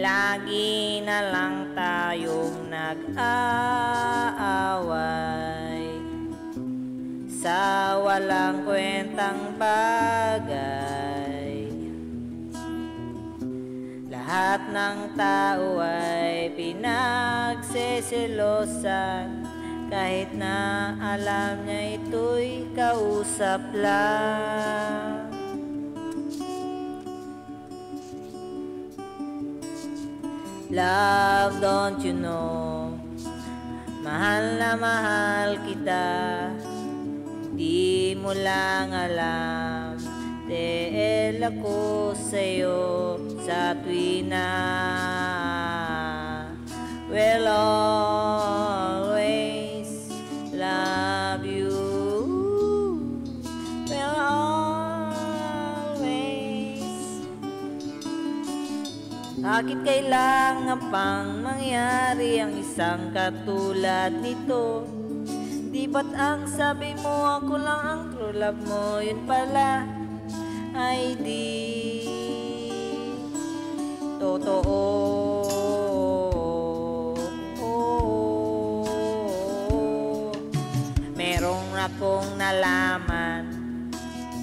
Lagi na lang tayong nag-aaway sa walang kwentang bagay. Lahat ng tao ay pinagseselosan, kahit na alam niya ito'y kausap lang. Love, don't you know, mahal na mahal kita. Di mo lang alam, dahil ako sa'yo sa tuwina. Will always love you. Will always. Bakit kailangan pang mangyari ang isang katulad nito? Di ba't ang sabi mo ako lang ang true love mo? Yun pala ay di totoo. Merong akong nalaman,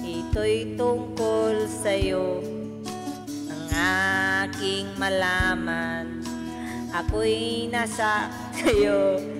ito'y tungkol sa'yo. Ang aking malaman, ako'y nasa sa'yo.